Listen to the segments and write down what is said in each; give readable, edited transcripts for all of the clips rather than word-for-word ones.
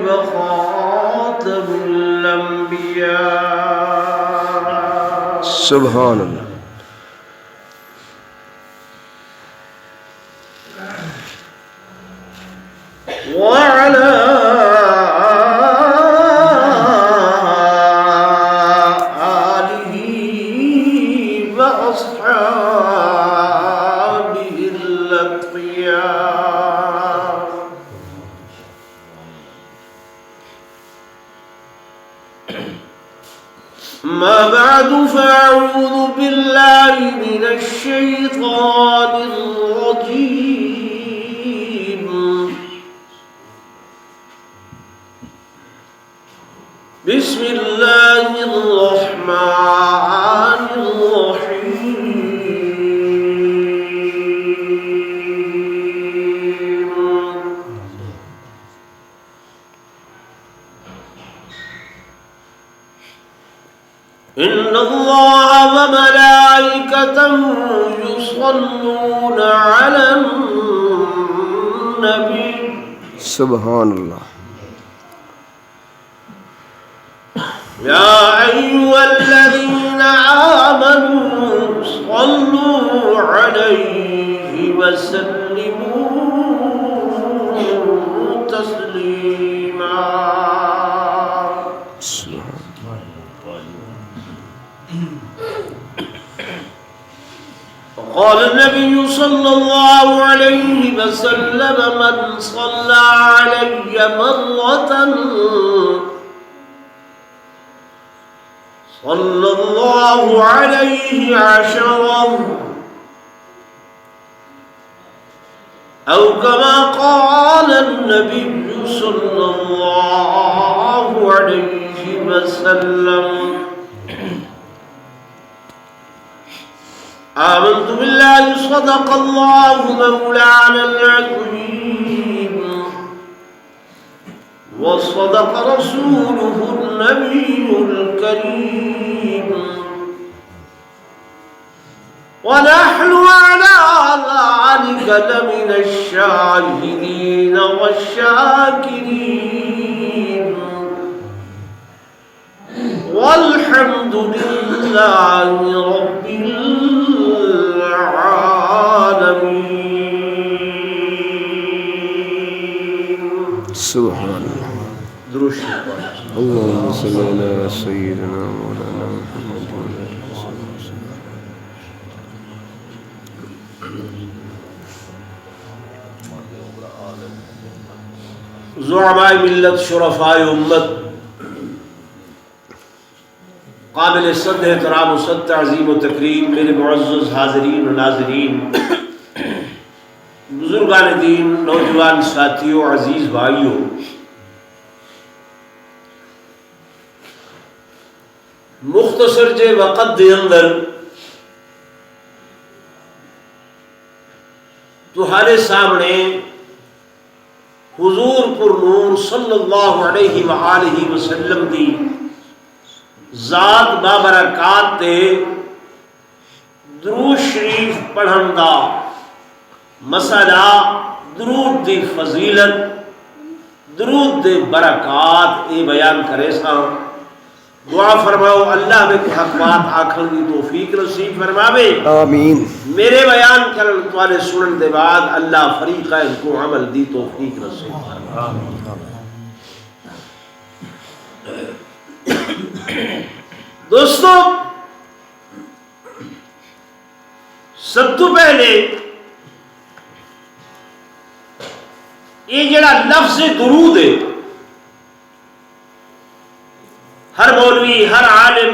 وخاتم الأنبياء. سبحان اللہ. وعلى آله وأصحابه الأتقياء. ما بعد فأعوذ بالله من الشيطان الرجيم. بسم الله الرحمن الرحيم. إن الله وملائكته يصلون على النبي. سبحان اللہ. يا أيها الذين آمنوا صلوا عليه وسلموا تسليما. وقال النبي صلى الله عليه وسلم من صلى علي مرة صلى الله عليه عشرا، أو كما قال النبي صلى الله عليه وسلم. آمنت بالله صدق الله مولانا العظيم، وصدق رسوله النبي الكريم، ونحن على ذلك لمن الشاهدين والشاكرين، والحمد لله رب العالمين. سبحان اللہ. درود اللهم صل على سيدنا مولانا محمد وعلى آله وصحبه. زعماء ملت، شرفاء امت، قابل صد احترام و صد تعظیم و تکریم، میرے معزز حاضرین و ناظرین، بزرگان دین، نوجوان ساتھیوں، عزیز بھائیوں، مختصر جے وقت دے اندر تہارے سامنے حضور پر نور صلی اللہ علیہ وآلہ وسلم دی ذات بابرکات تے درود شریف پڑھن دا مسئلہ، درود دی فضیلت، درود دے برکات اے بیان کرے ساں. دعا فرماؤ اللہ میں کہ حق بات آکھن دی توفیق نصیب فرماوے. آمین. میرے بیان کرن توالے سنن دے بعد اللہ فریقین کو عمل دی توفیق نصیب فرماوے. دوستو، سب تو پہلے یہ جڑا لفظ درود ہے، ہر مولوی، ہر عالم،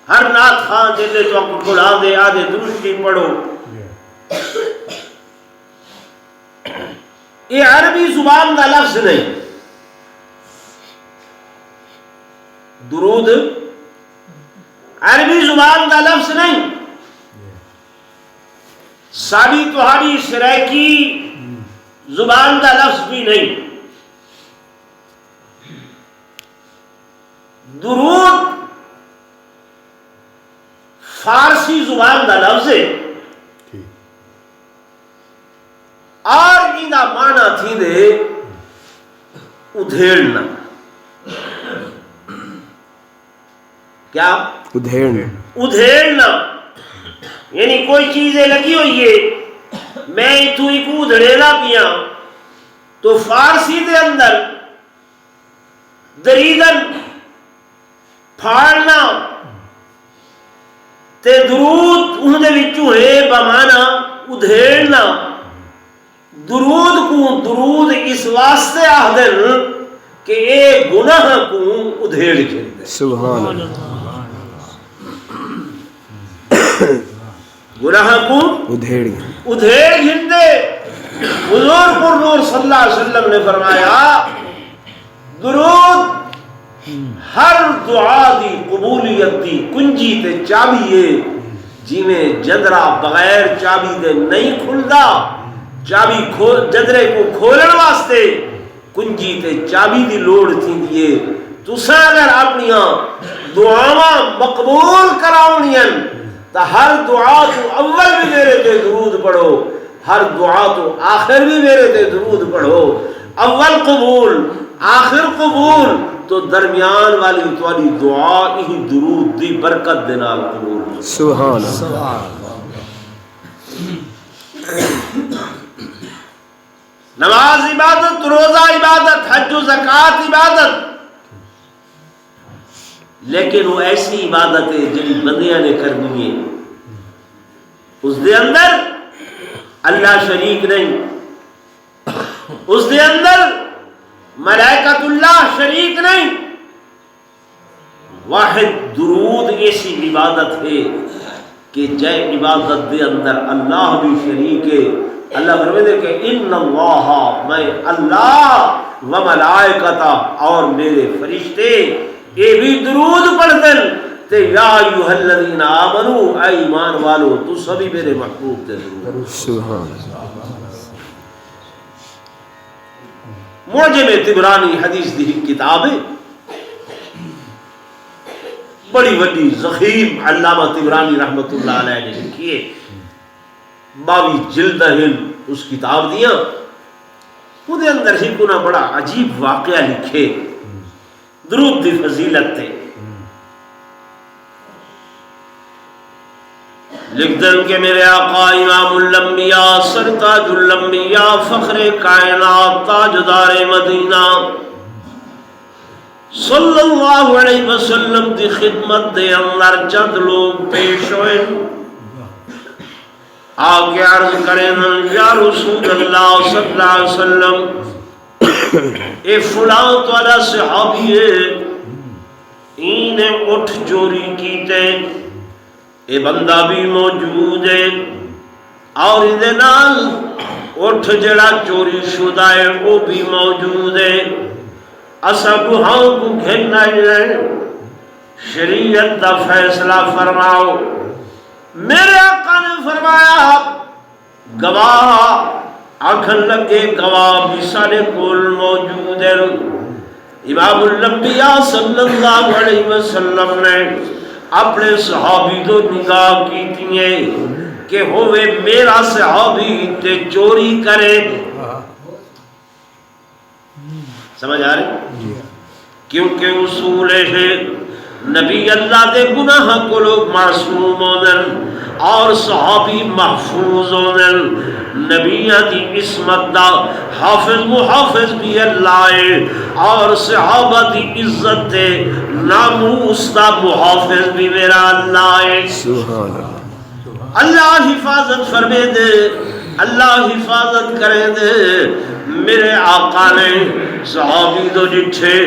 ہر نعت خان جلے تو آپ کو آدھے درود شریف پڑھو، یہ عربی زبان کا لفظ نہیں. درود عربی زبان کا لفظ نہیں، ساری تہاڑی سرائکی زبان کا لفظ بھی نہیں. درود فارسی زبان کا لفظ ہے اور ان کا معنی تھی دے ادھیڑنا. کیا؟ ادھیڑنا یعنی کوئی چیزیں لگی ہوئی ہے میں تو ایک ادھڑیلا پیا تو فارسی دے اندر دریدن پھاڑنا تے درود انہوں نے وچوں ہے بمانا ادھیڑنا. درود کو درود اس واسطے آہدن کہ اے گناہ کو ادھیڑ کے سبحان اللہ. گناہ کو ادھیڑ گھندے. حضور پر نور صلی اللہ علیہ وسلم نے فرمایا درود ہر دعا دی قبولیت دی کنجی تے چابی ہے جی میں جدرا بغیر چابی دے نہیں کھلدا. چابی جدرے کو کھولن واسطے کنجی تے چابی دی لوڑ تھی. تساں اگر اپنی دعاواں مقبول کراؤنیاں تو ہر دعا تو اول بھی میرے تے درود پڑھو, ہر دعا تو آخر بھی میرے تے درود پڑھو. اول قبول آخر قبول تو درمیان والی تواڈی دعا ہی درود دی برکت دے نال قبول. سبحان اللہ. نماز عبادت, روزہ عبادت, حج و زکوٰۃ عبادت, لیکن وہ ایسی عبادت ہے جی بندیاں نے کرنی ہے اس دے اندر اللہ شریک نہیں, اس دے اندر ملائکۃ اللہ شریک نہیں. واحد درود ایسی عبادت ہے کہ جے عبادت دے اندر اللہ بھی شریک ہے. اللہ فرماتے کہ ان اللہ, میں اللہ و ملائکتہ اور میرے فرشتے یہ بھی درود پڑھتے تے یا ایھا الذین آمنوا اے ایمان والو تو سبھی میرے محبوب تے درود. سبحان اللہ. معجم طبرانی حدیث دی کتاب ہے, بڑی بڑی ضخیم علامہ طبرانی رحمت اللہ علیہ نے لکھی ہے. 22 جلد ہیں اس کتاب دیا. وہ دے اندر ہی کونا بڑا عجیب واقعہ لکھے درود دی فضیلت تے. لکھ دن کہ میرے آقا امام الانبیاء سرتاج الانبیاء فخر کائنات تاجدار مدینہ صلی اللہ علیہ وسلم دی خدمت دے اندر چند لوگ پیش ہوئے. آگے عرض کریں یا رسول اللہ صلی اللہ علیہ وسلم اے فلاں تواڈا صحابی ہے, اینے اٹھ چوری کیتے, اے بندہ بھی موجود ہے اور اندے نال اٹھ جڑا چوری شدہ ہے وہ بھی موجود ہے. اسا گوہاں کو گھننا ہے, شریعت دا فیصلہ فرماؤ. میرے آقا نے فرمایا گواہ آنکھن لگے گواہ بھی سارے کول موجود ہے. امام الانبیاء صلی اللہ علیہ وسلم نے اپنے صحابی تو نگاہ کی تھی کہ ہوئے میرا صحابی تے چوری کرے. سمجھ آ رہی؟ کیونکہ اصول ہے نبی اللہ دے گناہ کو لوگ معصوم ہوندن اور صحابی محفوظ ہوندن. نبیہ دی عصمت دا حافظ محافظ بھی اللہ ہے اور صحابہ دی عزت دے ناموس دا محافظ بھی میرا اللہ ہے. سبحان اللہ. اللہ حفاظت فرمے دے, اللہ حفاظت کرے دے. میرے آقا نے صحابی تو ڈٹھے,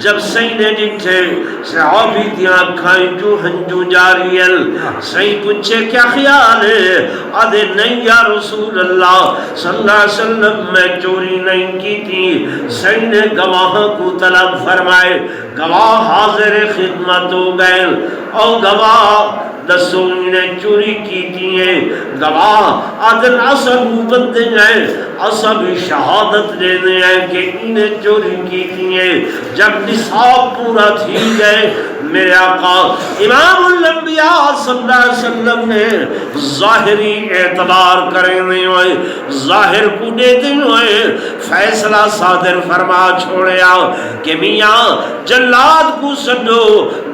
جب سینے ڈٹھے صحابی دیاں کھائیں جو ہنجو جاریل. صحیح پوچھے کیا خیال ہے؟ آدھے نہیں یا رسول اللہ صلی اللہ علیہ وسلم میں چوری نہیں کی تھی. صحیح نے گواہ کو طلب فرمائے, گواہ حاضر خدمت ہو گئے. اور گواہ دسو انہیں چوری کی تھی, گواہ آدھن اصل بندے ہیں اسا بھی شہادت دینے ہیں کہ انہیں چوری کی تھی. جب نصاب پورا تھی گئے میرے آقا امام الانبیاء صلی اللہ علیہ وسلم نے ظاہری اعتبار کرنے ہوئے ظاہر کو دیتے ہوئے فیصلہ صادر فرما چھوڑیا کہ میاں جلاد کو سنو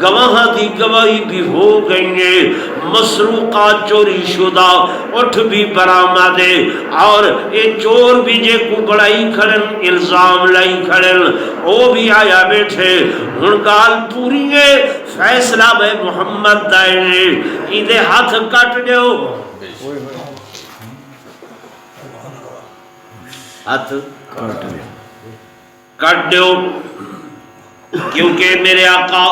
گواہ دی گواہی بھی ہو گئی ہے مسروقہ چوری شدہ اٹھ بھی برآمد ہے اور یہ چور بھی جے کو بڑائی کھڑن الزام لائی کھڑن وہ بھی آیا بیٹھے ہن گال پوری ہے فیصلہ میں محمد دائنے ایدے ہاتھ کٹ دیو ہاتھ کٹ دیو کیونکہ میرے آقا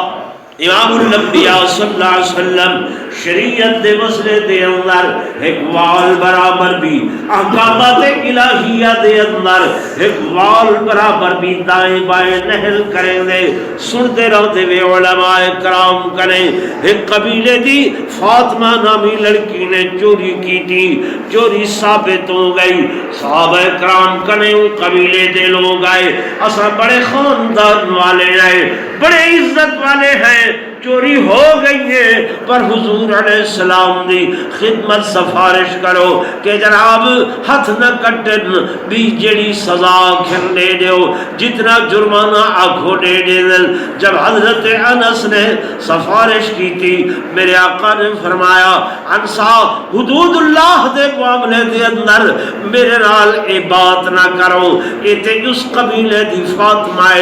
امام الانبیاء صلی اللہ علیہ وسلم شریعت دے مسئلے دے اندر ایک وال برابر بھی احکامات الہیہ دے اندر ایک وال برابر بھی دائیں بائیں نہل کریں دے سنتے رہتے ہوئے علماء کرام کریں. ایک قبیلے دی فاطمہ نامی لڑکی نے چوری کی تھی چوری ثابت ہو گئی صحابہ کرام کریں قبیلے دے لوگ آئے اساں بڑے خاندان والے آئے بڑے عزت والے ہیں چوری ہو گئی ہے پر حضور علیہ السلام دی خدمت سفارش کرو کہ جناب ہاتھ نہ کٹن بھی جڑی سزا کھن دے دیو جتنا جرمانہ آگھو دے دل. جب حضرت انس نے سفارش کی تھی میرے آقا نے فرمایا انسا حدود اللہ دے معاملے دے اندر میرے نال اے بات نہ کرو ایتے اس قبیلے دی فاطمہ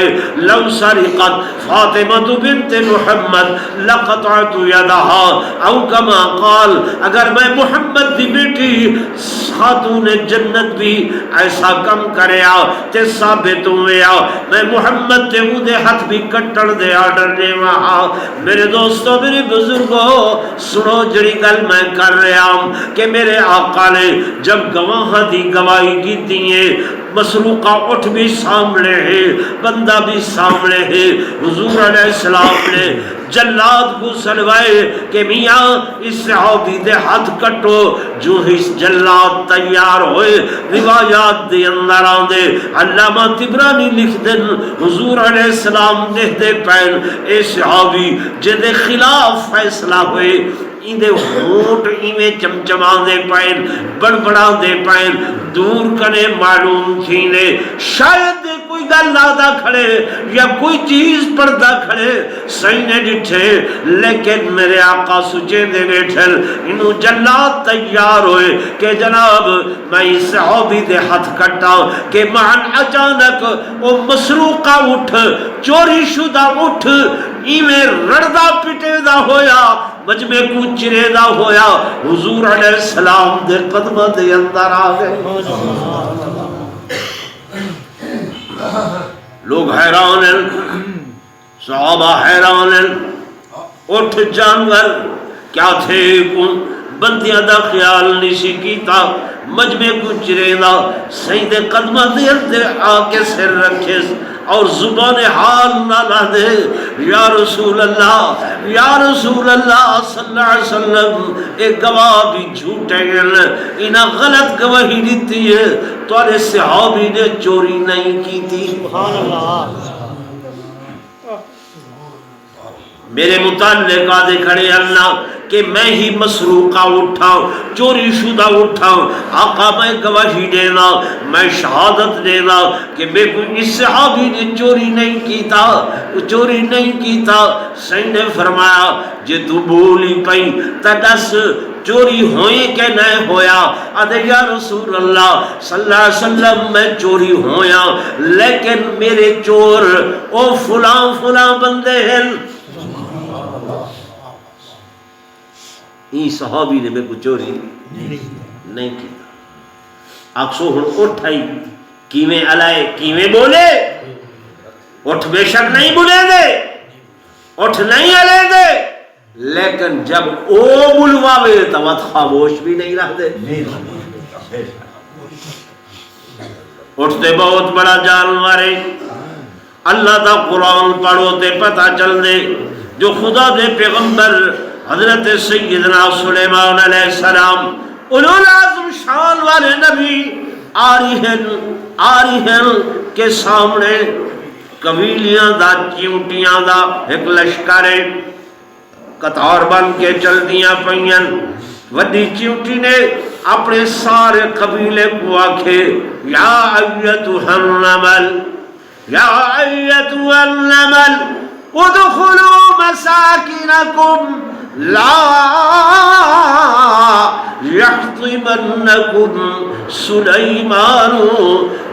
لو سرقت فاطمہ بنت محمد لقطعت یدہا او کما قال اگر میں محمد دی بیٹی خاتون جنت بھی ایسا کم کریا تے ثابت ہویا میں محمد تے وہ دے ہاتھ بھی کٹڑ دے آڈر دے وہاں. میرے دوستو میرے بزرگو سنو جڑی گل میں کر رہا ہوں کہ میرے آقا نے جب گواہ دی گواہی کی دیئے مسروقہ اٹھ بھی سامنے ہے بندہ بھی سامنے ہے حضور علیہ السلام نے جلاد کو سلوائے کہ میاں اس صحابی دے ہاتھ کٹو جو اس جلاد تیار ہوئے روایات دے اندر آندے علامہ طبرانی لکھ دن حضور علیہ السلام نے دے پین اے صحابی جدے خلاف فیصلہ ہوئے اندے ہونٹ ایویں چمچمان دے پائن بڑبڑان دے پائن دور کنے معلوم تھینے شاید کوئی گل لادا کھڑے یا کوئی چیز پردہ کھڑے سینے ڈٹھے لیکن میرے آقا سچے دے بیٹھل انہوں جلاد تیار ہوئے کہ جناب میں اس صحابی دے ہاتھ کٹا کہ معن اچانک وہ مسروقہ اٹھ چوری شدہ اٹھ ایویں رڑدہ پٹے دا ہویا مجمع کو چرے دا ہویا حضور علیہ السلام دے قدمہ دے اندر آگئے. لوگ حیران ہیں صحابہ حیران ہیں اٹھ جانور کیا تھے بندیاں دا خیال نشی کیتا مجمع کو چرے دا سید قدمہ دے اندر آکے سر رکھے اور زبان حال نہ لا دے یا رسول اللہ صلی اللہ علیہ وسلم ایک گواہ بھی جھوٹے گئے انہاں غلط گواہی دیتی ہے تو ارے صحابی نے چوری نہیں کی تھی. سبحان اللہ. میرے متعلق آدھے کھڑے اللہ کہ میں ہی مسروقہ اٹھاؤں چوری شدہ اٹھاؤں آقا میں گواہی دینا میں شہادت دینا کہ میں کوئی اس صحابی نے چوری نہیں کیتا. سید نے فرمایا جے تو بولی پئی تدس چوری ہوئی کہ نہیں ہویا آدھے یا رسول اللہ صلی اللہ علیہ وسلم میں چوری ہویا لیکن میرے چور او فلاں بندے ہیں. این صحابی نے میں کو چوری نہیں کی. آکسو ہن اٹھائی کیویں علائے کیویں بولے اٹھ بے شک نہیں بولے دے اٹھ نہیں علے دے لیکن جب او بلواوے تو وقت خاموش بھی نہیں رہ دے. اٹھتے بہت بڑا جانور ہے. اللہ دا قرآن پڑھو تے پتہ چل دے جو خدا دے پیغمبر حضرت سیدنا سلیمان علیہ السلام اولو العظم شان والے نبی آ رہی ہیں کے سامنے قبیلیاں دا چیونٹیاں دا ایک لشکر ہے قطار بن کے چل دیاں پئیاں وڈی چیونٹی نے اپنے سارے قبیلے کو آکھے یا ایتھا النمل یا ایتھا النمل ادخلوا مساکنکم لا يحطمنكم سليمان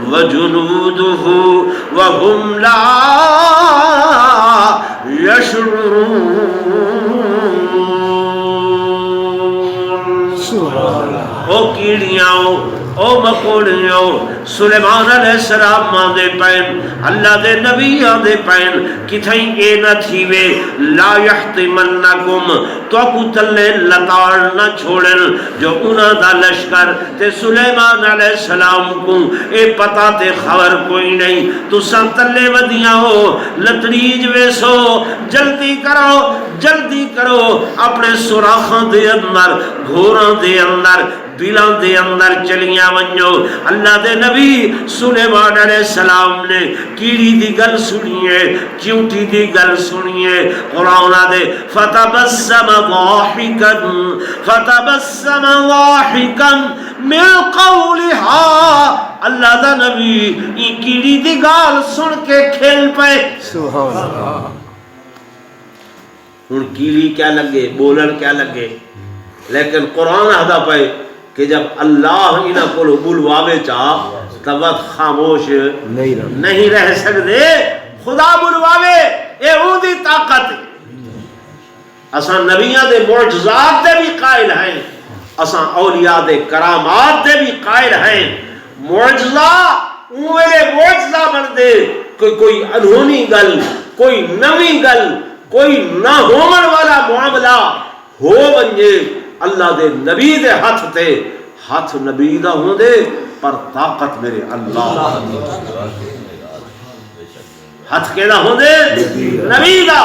وجنوده وهم لا يشعرون او کیڑیاں او مکوڑیاں سلیمان علیہ السلام ماں دے پین اللہ دے نبی دے پین کتھائیں اے نہ تھیوے لا یحتمنکم تو کو تلے لتاڑ نہ چھوڑن جو انہاں دا لشکر تے سلیمان علیہ السلام کو اے پتہ تے خبر کوئی نہیں تو سن تلے ودیاں ہو لتڑیج ویسو جلدی کرو اپنے سوراخاں دے اندر گھوراں دے اندر بیلاں دے اندر چلیاں ونجو اللہ دے نبی سلیمان علیہ السلام نے کیڑی دی گل سنیے چیونٹی دی گل سنیے قرآن دے فتبسم ضاحکا من قولها اللہ دا نبی یہ کیڑی دی گل سن کے کھیل پائے سبحان اللہ ہن کیڑی کیا لگے بولن کیا لگے لیکن قرآن آدھا پائے کہ جب اللہ انہاں کو بلواوے چاہ تب خاموش نہیں رہ سکتے خدا بلواوے اے اون دی طاقت اساں نبیاں دے معجزات دے بھی قائل ہیں اساں اولیاء دے کرامات دے بھی قائل ہیں معجزہ اوے معجزہ بن دے کوئی انہونی گل کوئی نوی گل کوئی نہ ہومن والا معاملہ ہو بنجے اللہ دے نبی دے ہاتھ تے ہاتھ نبی دا ہوں دے پر طاقت میرے اللہ ہاتھ کے دا ہوں دے نبی دا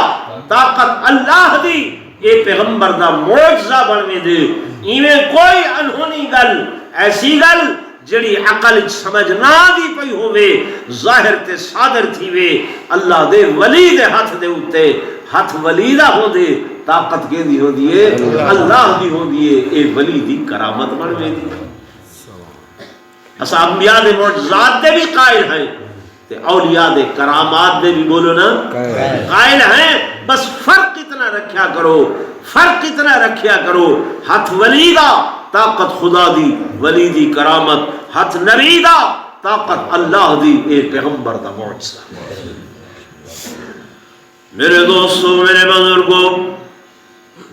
طاقت اللہ دی اے پیغمبر دا معجزہ بنوے دے ایویں کوئی انہونی گل ایسی گل جڑی عقل سمجھ نہ دی پئی ہوئے ظاہر تے صادر تھیوے اللہ دے ولی دے ہاتھ دے اتے ہاتھ ولی دا ہوں دے طاقت کے دی ہو دیئے اللہ دی ہو دیئے اے ولی دی کرامت بن گئی دی اسا انبیاء دے معجزات دے بھی قائل ہیں تے اولیاء دے کرامات دے بھی بولو نا قائل ہیں بس فرق اتنا رکھیا کرو ہاتھ ولی دا طاقت خدا دی ولی دی کرامت ہاتھ نبی دا طاقت اللہ دی اے پیغمبر دا معجزہ میرے دوستو میرے بزرگوں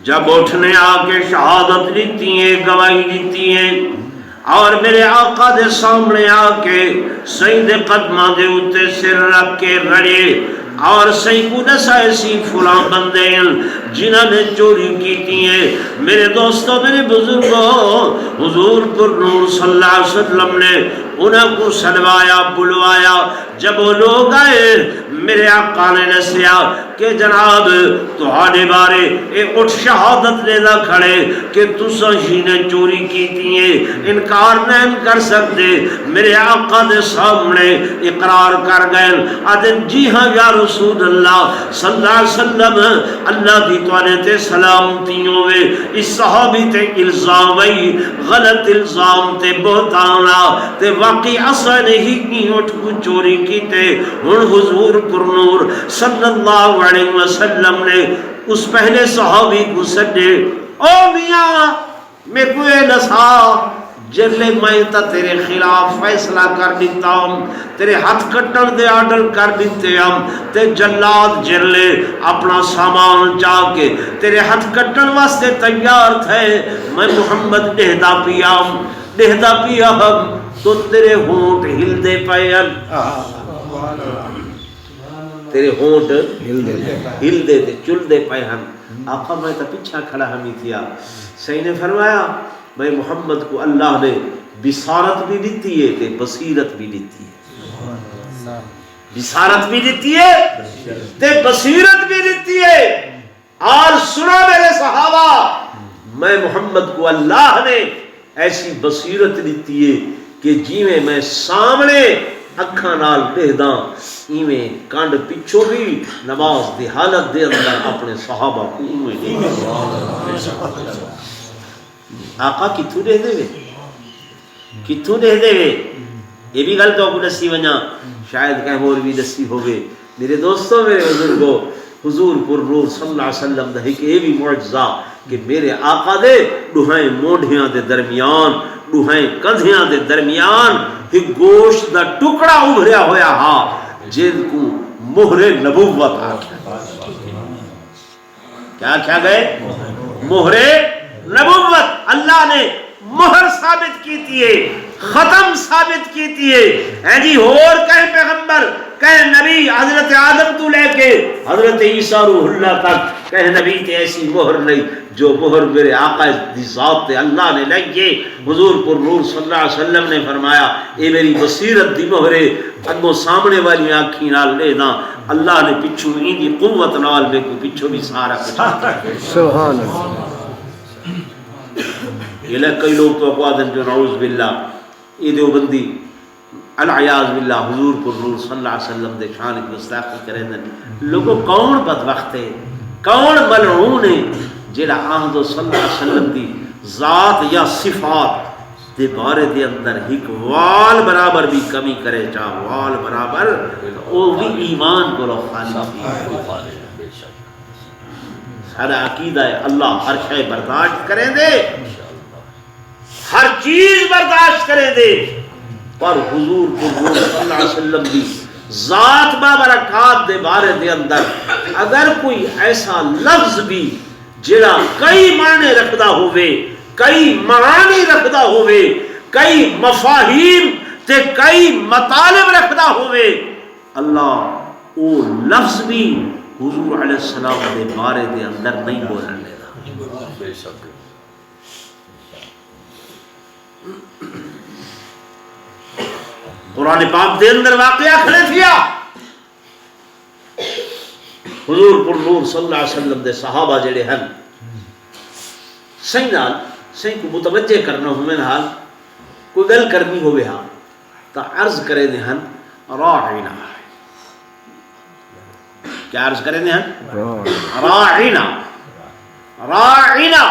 جب اٹھنے آ کے شہادت لیتی ہیں گواہی لیتی ہیں اور میرے آقا دے سامنے آ کے سید قدمہ دے اتے سر رکھ کے رڑے اور صحیح کو نسا ایسی فلاں بندے ہیں جنہاں نے چوری کیتی ہیں میرے دوستو میرے بزرگوں حضور پر نور صلی اللہ علیہ وسلم نے انہاں کو سلوایا بلوایا جب وہ لوگ آئے میرے آقا نے نسیا کہ جناب تہاڈے بارے اے اٹھ شہادت لینا کھڑے کہ تساں ہی نے چوری کیتی ہیں انکار نہیں کر سکتے میرے آقا دے سامنے اقرار کر گئے آدھن جی ہاں یا رسول اللہ صلی اللہ علیہ وسلم اللہ دی توالے تے سلامتیوں ہوئے اس صحابی تے الزام وئی غلط الزام تے بہتانا تے واقعی اصلا نہیں کی اٹھ کو چوری کیتے ہن حضور پر نور صلی اللہ علیہ وسلم نے اس پہلے صحابی کو سڈے او میاں میں کوئی نسا جلے میں تا تیرے خلاف فیصلہ کر دیتا ہوں تیرے ہاتھ کٹن دے آرڈر کر دیتے ہم تے جلاد جلے اپنا سامان چاہ کے تیرے ہاتھ کٹن واسطے تیار تھے میں محمد ڈہدا پیا ہم تو تیرے ہونٹ ہل دے پائے تیرے ہونٹ ہل دے تے چل دے پائے ہم آقا میں تا پیچھا کھڑا ہمیں تھیا صحیح نے فرمایا میں محمد کو اللہ نے بصارت بھی دیتی ہے تے بصیرت بھی دیتی ہے بصارت بھی دیتی ہے تے بصیرت بھی دیتی ہے اور سنو میرے صحابہ میں محمد کو اللہ نے ایسی بصیرت دیتی ہے کہ جیویں میں سامنے اکھاں نال دیکھداں ایویں کنڈ پچھوں بھی نماز دی حالت دے اندر اپنے صحابہ کو ایویں نہیں آقا کتھوں دے دے کتھوں دے دے یہ بھی گل تو کو دسی ونجا شاید کہیں اور بھی دسی ہوگے میرے دوستوں میرے بزرگوں حضور پر نور صلی اللہ علیہ وسلم دا ایک یہ بھی معجزہ کہ میرے آقا دے ڈوہائیں موڈھیاں دے درمیان ڈوہائیں کندھیاں دے درمیان ایک گوشت دا ٹکڑا ابھریا ہویا ہا جن کو مہر نبوت کیا کیا گئے مہر نبوت اللہ نے مہر ثابت کی تیئے ختم ثابت کی تیئے اے جی اور کہیں پیغمبر کہیں نبی حضرت آدم تو لے کے حضرت عیسیٰ روح اللہ تک کہیں نبی تے ایسی مہر نہیں جو مہر میرے آقا دی ذات تے اللہ نے لگے حضور پر نور صلی اللہ علیہ وسلم نے فرمایا اے میری بصیرت دی مہرے اگو سامنے والی آنکھیں نال لینا اللہ نے پچھو دی قوت نال میں کو پچھو بھی سارا کچھ سبحان اللہ یہ لے کئی لوگ تو اقوادن جو نعوذ باللہ یہ دیوبندی العیاذ باللہ حضور پر نور صلی اللہ علیہ وسلم دے شان کی گستاخی کریں لوگوں کون بدبخت ہے کون ملعون ہے جیڑا احمد صلی اللہ علیہ وسلم دی ذات یا صفات دے بارے دے اندر ایک وال برابر بھی کمی کرے چاہ وال برابر وہ بھی ایمان کو لو خالی سارا عقیدہ ہے اللہ ہر شے برداشت کریں دے ہر چیز برداشت کریں دے پر حضور کو صلی اللہ علیہ وسلم دی ذات بابرکات دے بارے دے اندر اگر کوئی ایسا لفظ بھی جڑا کئی معنی رکھدا ہوئے کئی معانی رکھدا ہوئے کئی مفاہیم تے کئی مطالب رکھدا ہوئے اللہ وہ لفظ بھی حضور علیہ السلام دے بارے دے اندر نہیں بولن دیتا بے شک قرآن پاک دے اندر واقعہ کھڑے تھیا حضور پر نور صلی اللہ علیہ وسلم دے صحابہ جڑے ہیں صحیح نال صحیح کو متوجہ کرنا ہوئے نال کوئی گل کرنی ہوئے ہاں تا عرض کرے دے ہیں راعینا کیا عرض کرے دے ہیں راعینا راعینا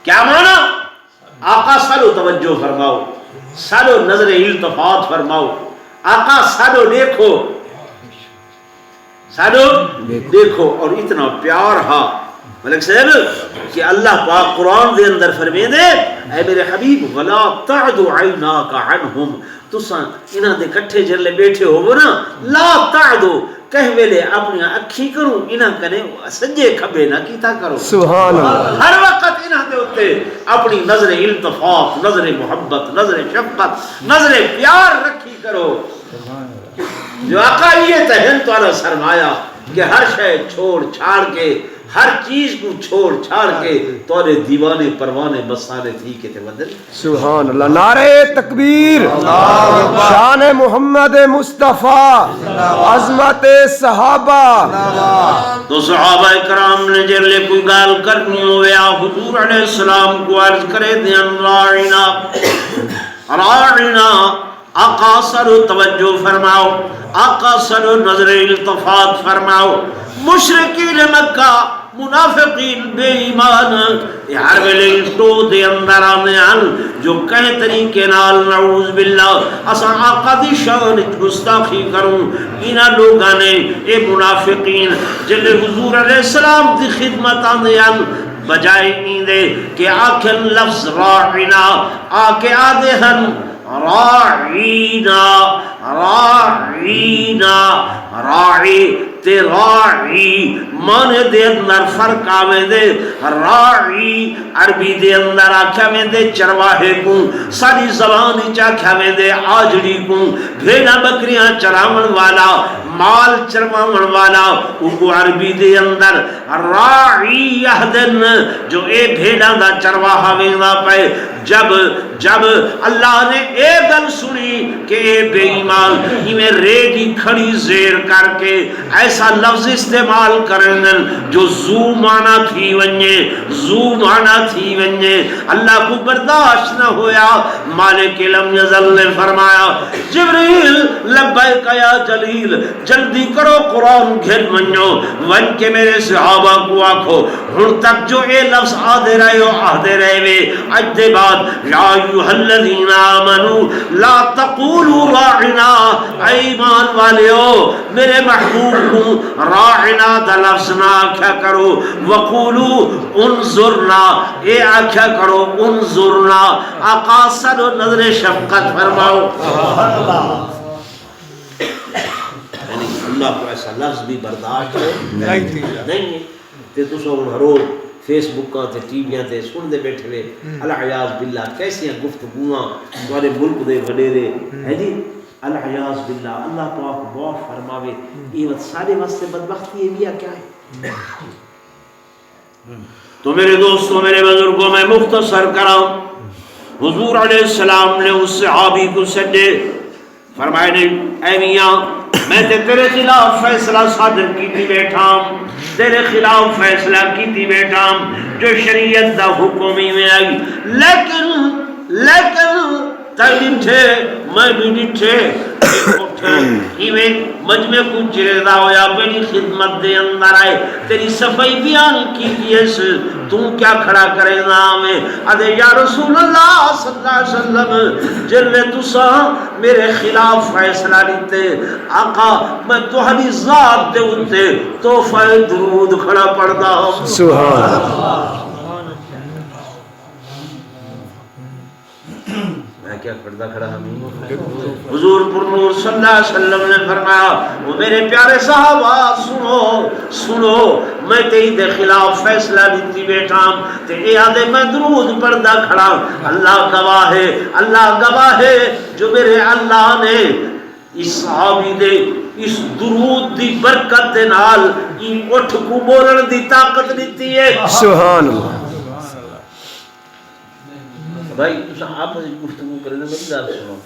کیا معنی آقا سالو توجہ فرماؤ سالو نظر التفات فرماؤ آقا سالو دیکھو سالو دیکھو اور اتنا پیار ہا ملک صاحب کہ اللہ پاک قرآن دے اندر فرمے دے اے میرے حبیب ولا تعد عیناک عنہم تساں انہاں دے کٹھے جلے بیٹھے ہو نا لا تعدو کہہ ویلے اپنی اکھی کروں انہاں کنے سجے کھبے نہ کیتا کرو سبحان اللہ ہر وقت انہاں دے اوتے اپنی نظر التفات نظر محبت نظر شفقت نظر پیار رکھی کرو جو آقا یہ تہن تو علی سرمایہ کہ ہر شے چھوڑ چھاڑ کے ہر چیز کو چھوڑ چھاڑ کے تورے دیوانے پروانے بسانے تھی کہ تے بدل سبحان اللہ نعرہ تکبیر شان محمد مصطفیٰ عظمت صحابہ تو صحابہ کرام نے جلے کوئی گال کرنی ہویا حضور علیہ السلام کو عرض کرے دیں راعینا راعینا آقا سرو توجہ فرماؤ آقا سرو نظر التفات فرماؤ مشرکین مکہ منافقین بے ایمان ہر ویلے تو دے اندر آنے جو کہیں طریقے نال نعوذ باللہ اسا آقا دی شان گستاخی کروں انہاں لوگاں نے اے منافقین جلے حضور علیہ السلام دی خدمت آنے بجائے نیندے کہ آکھن لفظ راعینا آکے آدھے ہن راعینا راعینا راعی تے راعی مانے دے اندر فرق آوے دے راعی عربی دے اندر آکھا میں دے چرواہے کو ساری زبانی چاکھا میں دے آجڑی کو بھیڑا بکریاں چراون والا مال چرواون والا کو عربی دے اندر راعی یہدن جو اے بھیڑا دا چرواہا وینا پہ جب اللہ نے اے گل سنی کہ اے بے ایمان میں ریگی کھڑی زیر کر کے ایسا لفظ استعمال کرن جو زو مانا تھی ونجے، زو مانا تھی ونجے، اللہ کو برداشت نہ ہویا۔ مالک لم یزل نے فرمایا جبریل لبیک یا جلیل، جلدی کرو قرآن گھر منجو ون کے میرے صحابہ کو آکھو ہن تک جو اے لفظ آدھے رہے ہو آدھے رہے وے اج دے بعد یا ایھا الذین آمنوا لا تقولوا راعنا، اے ایمان والیو میرے محبوب کو راعنا دا لفظ نہ آکھیا کرو، وقولوا انظرنا، اے آکھیا کرو انظرنا، آقا صد و نظر شفقت فرماؤ۔ یعنی اللہ کو ایسا لفظ بھی برداشت نہیں ہے تے تو سو ہر روز فیس بکاں تے ٹی ویاں تے سن دے بیٹھے وے العیاذ باللہ کیسیاں گفتگواں تواڈے ملک دے وڈیرے ہے جی العیاذ باللہ۔ اللہ پاک معاف فرماوے، یہ سارے واسطے بدبختی ہے کیا ہے؟ تو میرے دوستوں میرے بزرگوں میں مختصر کراؤں، حضور علیہ السلام نے اس صحابی کو سدے، فرمایا نہیں اے میاں میں تیرے خلاف فیصلہ صادر کیتی بیٹھا ہوں، تیرے خلاف فیصلہ کیتی بیٹھا ہوں جو شریعت دا حکم ہی میں آئی، لیکن تائی ڈٹھے میں بھی ڈٹھے مجمع کو چردا ہویا میری خدمت دے اندر آئے تیری صفائی بیان کی دیس تو کیا کھڑا کرے نام ہے ادھے یا رسول اللہ صلی اللہ علیہ وسلم جلوے تسا میرے خلاف فیصلہ لیتے آقا میں تہاڈی ذات دے اتے تحفہ درود کھڑا پڑھدا ہوں۔ سبحان اللہ، کیا پردہ کھڑا ہمیں حضور پر نور صلی اللہ علیہ وسلم نے فرمایا وہ میرے پیارے صحابہ سنو میں تیرے خلاف فیصلہ لیتی بیٹھا تے اے آدھے میں درود پردہ کھڑا، اللہ گواہ ہے جو میرے اللہ نے اس صحابی دے اس درود دی برکت دے نال اٹھ کو بولن دی طاقت دیتی ہے۔ سبحان اللہ۔ بھائی تسا آپ گفتگو کریں میری گل سنو،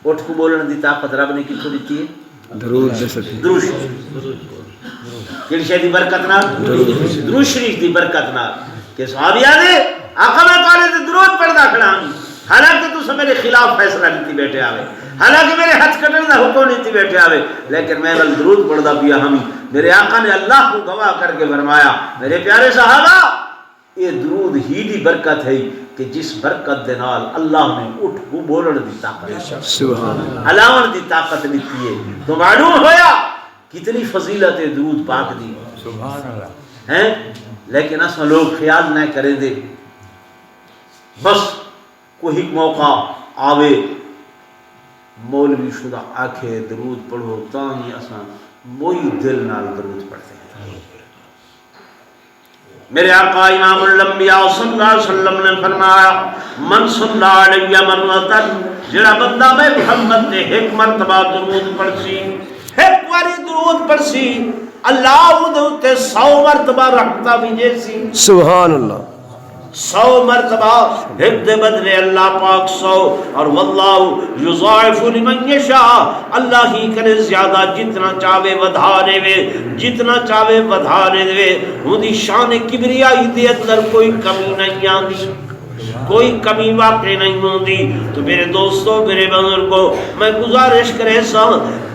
اٹھ کو بولن دی طاقت رب نے کتھوں دیتی ہے؟ درود دے سکتے، درود کیڑی شے دی برکت نال؟ درود شریف دی برکت نال کہ صحابیاں نے آقا میں تواڈے تے درود پڑھدا کھڑا ہوں حالانکہ تسا میرے خلاف فیصلہ لیتی بیٹھے آوے، حالانکہ میرے ہاتھ کٹن دا حکم لیتی بیٹھے آوے، لیکن میں ول درود پڑھدا پیا ہم میرے آقا نے اللہ کو گواہ کر کے فرمایا میرے پیارے صحابہ یہ درود ہی دی برکت ہے کہ جس برکت دے نال اللہ نے اٹھ کو بولن دی طاقت سبحان اللہ ہلاون دی طاقت دیتی ہے، تو معلوم ہویا کتنی فضیلت ہے درود پاک دی، سبحان اللہ ہیں لیکن اسا لوگ خیال نہ کرے دے بس کوئی موقع آوے مولوی شدہ آکھے درود پڑھو تاہی اسا موئی دل نال درود پڑھتے ہیں۔ میرے آقا امام الانبیاء صلی اللہ علیہ وسلم نے فرمایا من صلی علیہ مرتن جڑا بندہ میں محمد نے ایک مرتبہ درود پڑھسی ایک واری درود پڑھسی اللہ ادھے 100 مرتبہ رحمتہ بھیجے سی۔ سبحان اللہ، 100 مرتبہ ایک دے بدلے اللہ پاک 100 اور واللہ یضاعف لمن یشاء اللہ ہی کرے زیادہ جتنا چاہے ودھانے وے جتنا چاہے ودھانے وے اودی شان کبریائی دے اندر کوئی کمی نہیں آندی کوئی کمی واقع نہیں ہوندی۔ تو میرے دوستو میرے بزرگو میں گزارش کرے سا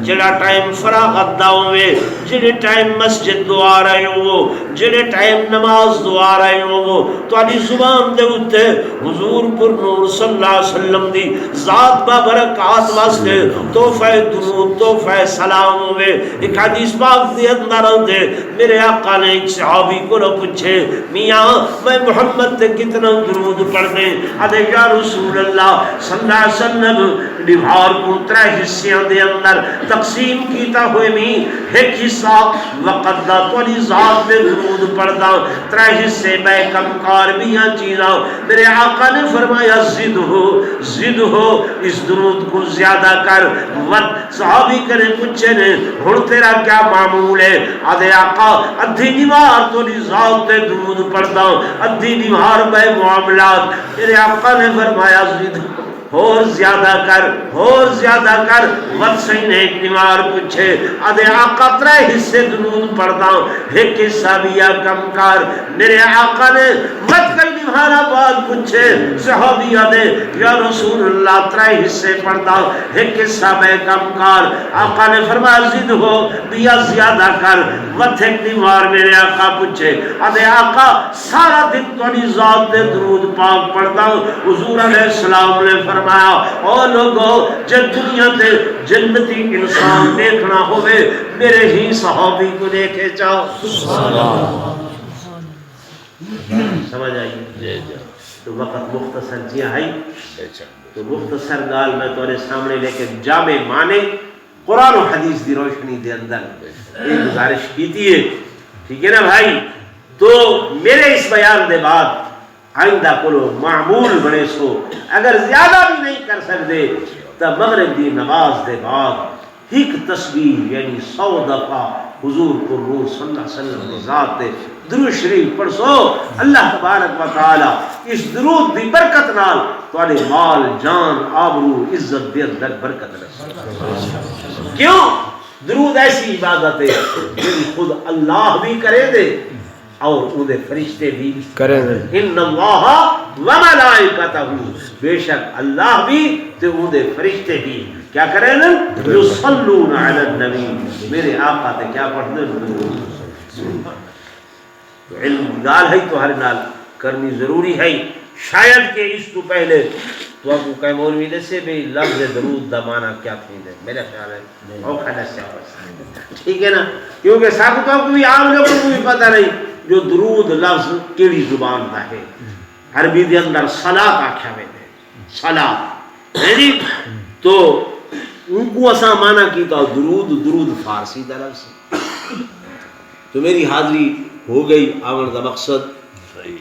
جڑا ٹائم فراغت دا ہوئے جڑے ٹائم مسجد دعا رہے ہو جڑے ٹائم نماز دعا رہے ہو تو علی زبان دے اتے حضور پر نور صلی اللہ علیہ وسلم دی ذات بابرکات واسطے تحفہ درود تحفہ سلام ہوئے۔ ایک حدیث پاک دے اندر آندے میرے آقا نے ایک صحابی کو نہ پوچھے میاں میں محمد تے کتنا درود پڑھنے ادھے یا رسول اللہ صلی اللہ علیہ وسلم دیوار کو 3 حصیاں دے اندر تقسیم کیتا ہوئے میں ایک حصہ وقت دا تولی ذات میں درود پڑھدا 3 حصے میں کم کار بیاں چیزاں میرے آقا نے فرمایا زد ہو اس درود کو زیادہ کر۔ وقت صحابی کرے پوچھے نے ہن تیرا کیا معمول ہے ادھے آقا ادھی دیوار تولی ذات تے درود پڑھدا ادھی دیوار بے معاملات بعد میرے آقا نے فرمایا زد اور زیادہ کر وقت سے ایک نمار پوچھے ادھے آقا ترے حصے درود پڑھتا ہوں ایک حصہ بھی یا کم کر میرے آقا نے وقت کا نمارا بعد پوچھے صحابی ادھے یا رسول اللہ ترے حصے پڑھتا ہوں ایک حصہ میں کم کر آقا نے فرمایا زد ہو بیا زیادہ کر وقت ایک نمار میرے آقا پوچھے ادھے آقا سارا دن تھوڑی ذات دے درود پاک پڑھتا ہوں حضور علیہ السلام نے فرمایا او لوگو جب دنیا تے جنتی انسان دیکھنا ہوئے میرے ہی صحابی کو دیکھے چاہو سمجھ آئیے تو وقت مختصر جی آئی تو مختصر گال میں تمہارے سامنے لے کے جامع مانے قرآن و حدیث دی روشنی دے اندر ایک گزارش کیتی ہے ٹھیک ہے نا بھائی تو میرے اس بیان دے بعد آئندہ کلو معمول بنے سو اگر زیادہ بھی نہیں کر سکتے تو مغرب دی نماز دے بعد ایک تسبیح یعنی 100 دفعہ حضور پر روح صلی اللہ علیہ وسلم کی ذات دے درود شریف پڑھ سو اللہ تبارک و تعالی اس درود دی برکت نال تواڈے مال جان آبرو عزت دے اندر برکت رسے کیوں درود ایسی عبادت ہے جن خود اللہ بھی کرے دے اور اودے فرشتے بھی کریں ان اللہ و ملائکتہ بے شک اللہ بھی تے اودے فرشتے بھی کیا کریں یصلون علی النبی میرے آقا تے کیا پڑھتے علم گال ہے تو ہر نال کرنی ضروری ہے شاید کہ اس تو پہلے تو آپ کو کہیں مولوی نے سے بھی لفظ درود دا معنی کیا تھی دے میرا خیال ہے او کھڑا سے ٹھیک ہے نا کیونکہ سب کو بھی عام لوگوں کو بھی پتہ نہیں جو درود لفظ کیڑی زبان دا ہے عربی دے اندر صلاۃ آکھیا میں صلاۃ یعنی تو ان کو اساں معنی کیتا درود فارسی دا لفظ تو میری حاضری ہو گئی آمن دا مقصد